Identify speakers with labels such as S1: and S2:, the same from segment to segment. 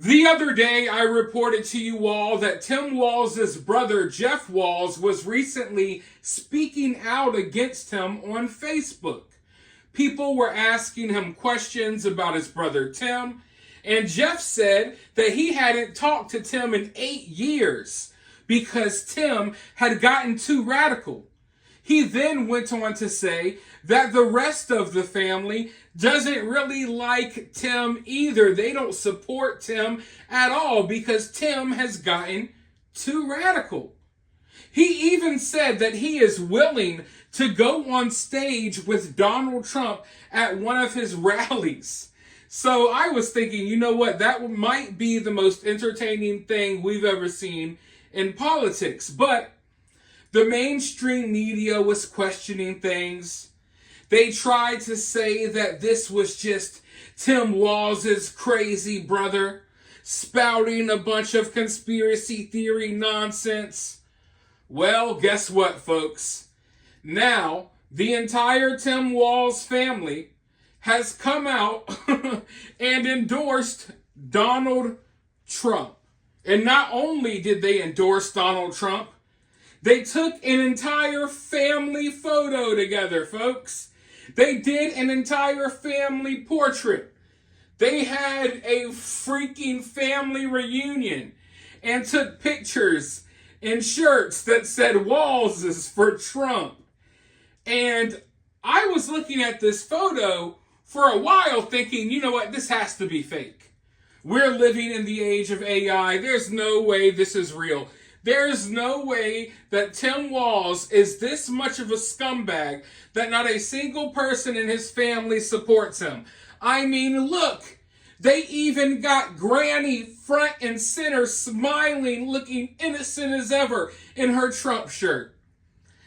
S1: The other day, I reported to you all that Tim Walz's brother, Jeff Walz, was recently speaking out against him on Facebook. People were asking him questions about his brother Tim, and Jeff said that he hadn't talked to Tim in 8 years because Tim had gotten too radical. He then went on to say that the rest of the family doesn't really like Tim either. They don't support Tim at all because Tim has gotten too radical. He even said that he is willing to go on stage with Donald Trump at one of his rallies. So I was thinking, you know what, that might be the most entertaining thing we've ever seen in politics. But the mainstream media was questioning things. They tried to say that this was just Tim Walz's crazy brother spouting a bunch of conspiracy theory nonsense. Well, guess what, folks? Now, the entire Tim Walz family has come out and endorsed Donald Trump. And not only did they endorse Donald Trump, they took an entire family photo together, folks. They did an entire family portrait. They had a freaking family reunion and took pictures in shirts that said Walz is for Trump. And I was looking at this photo for a while thinking, you know what, this has to be fake. We're living in the age of AI. There's no way this is real. There's no way that Tim Walz is this much of a scumbag that not a single person in his family supports him. I mean, look, they even got Granny front and center, smiling, looking innocent as ever in her Trump shirt.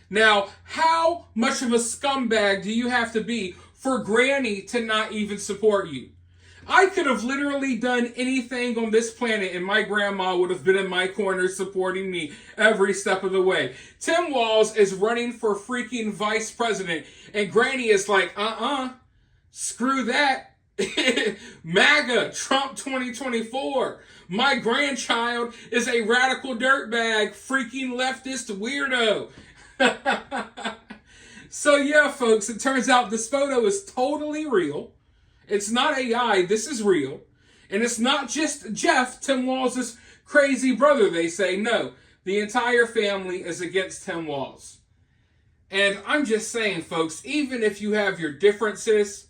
S1: Now, how much of a scumbag do you have to be for Granny to not even support you? I could have literally done anything on this planet and my grandma would have been in my corner supporting me every step of the way. Tim Walz is running for freaking vice president and Granny is like, screw that. MAGA, Trump 2024. My grandchild is a radical dirtbag, freaking leftist weirdo. So yeah, folks, it turns out this photo is totally real. It's not AI, this is real. And it's not just Jeff, Tim Walz's crazy brother, they say. No, the entire family is against Tim Walz. And I'm just saying, folks, even if you have your differences,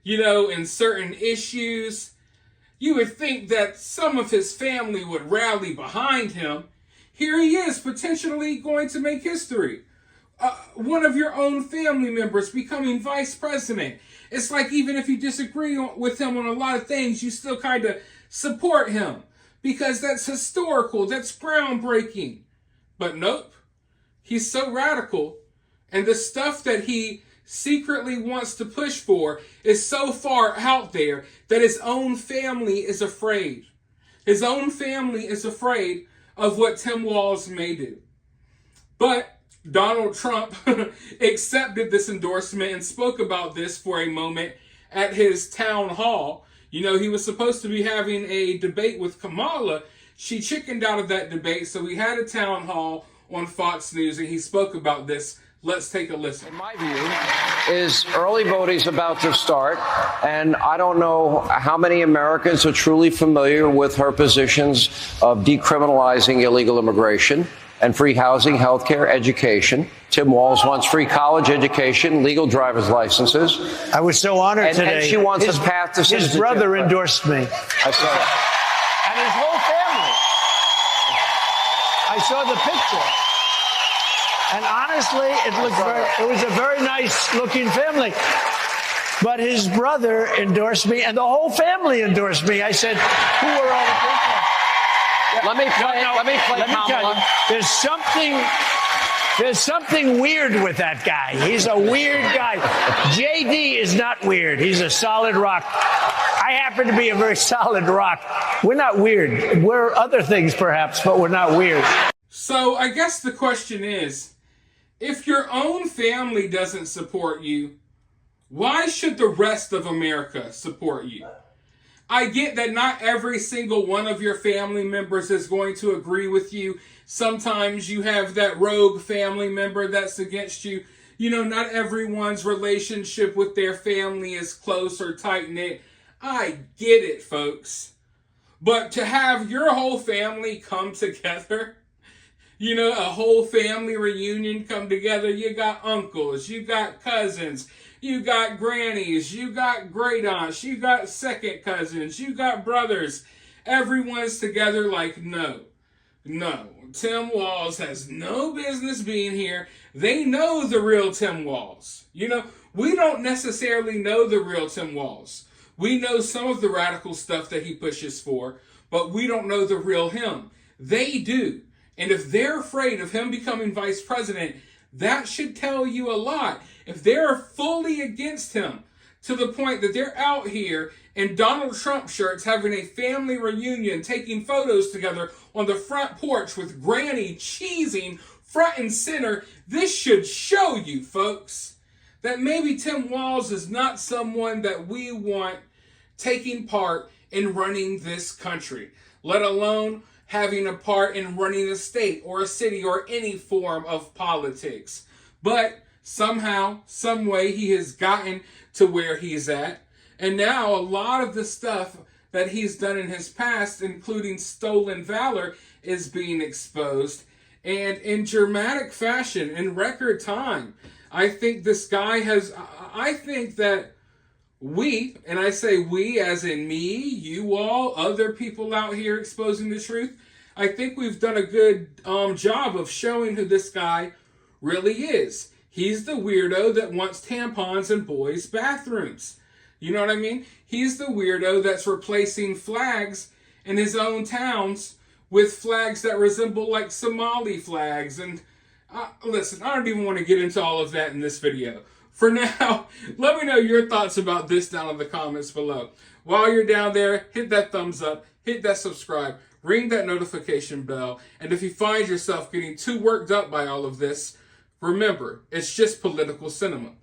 S1: in certain issues, you would think that some of his family would rally behind him. Here he is, potentially going to make history. One of your own family members becoming vice president. It's like even if you disagree with him on a lot of things, you still kind of support him because that's historical, that's groundbreaking. But nope, he's so radical, and the stuff that he secretly wants to push for is so far out there that his own family is afraid. His own family is afraid of what Tim Walz may do. But Donald Trump accepted this endorsement and spoke about this for a moment at his town hall. He was supposed to be having a debate with Kamala. She chickened out of that debate, so he had a town hall on Fox News, and he spoke about this. Let's take a listen.
S2: In my view, is early voting's about to start, and I don't know how many Americans are truly familiar with her positions of decriminalizing illegal immigration and free housing, health care, education. Tim Walz wants free college education, legal driver's licenses.
S3: I was so honored today.
S2: And she wants a path to citizenship.
S3: His brother endorsed me.
S2: I saw that.
S3: And his whole family. I saw the picture. And honestly, it was a very nice looking family. But his brother endorsed me and the whole family endorsed me. I said, who are all the people?
S2: Let me play
S3: tell you, there's something weird with that guy. He's a weird guy. JD is not weird. He's a solid rock. I happen to be a very solid rock. We're not weird. We're other things perhaps, but we're not weird.
S1: So I guess the question is, if your own family doesn't support you, why should the rest of America support you? I get that not every single one of your family members is going to agree with you. Sometimes you have that rogue family member that's against you. You know, not everyone's relationship with their family is close or tight-knit. I get it, folks. But to have your whole family come together, you know, a whole family reunion come together, you got uncles, you got cousins, you got grannies, you got great aunts, you got second cousins, you got brothers. Everyone's together like, no. Tim Walz has no business being here. They know the real Tim Walz. You know, we don't necessarily know the real Tim Walz. We know some of the radical stuff that he pushes for, but we don't know the real him. They do. And if they're afraid of him becoming vice president, that should tell you a lot. If they're fully against him to the point that they're out here in Donald Trump shirts having a family reunion, taking photos together on the front porch with Granny cheesing front and center, this should show you, folks, that maybe Tim Walz is not someone that we want taking part in running this country, let alone having a part in running a state or a city or any form of politics. But somehow, some way, he has gotten to where he's at. And now a lot of the stuff that he's done in his past, including stolen valor, is being exposed. And in dramatic fashion, in record time, I think this guy has, I think that we, and I say we as in me, you all, other people out here exposing the truth, I think we've done a good job of showing who this guy really is. He's the weirdo that wants tampons in boys' bathrooms. You know what I mean? He's the weirdo that's replacing flags in his own towns with flags that resemble like Somali flags. And listen, I don't even want to get into all of that in this video. For now, let me know your thoughts about this down in the comments below. While you're down there, hit that thumbs up, hit that subscribe, ring that notification bell. And if you find yourself getting too worked up by all of this, remember, it's just political cinema.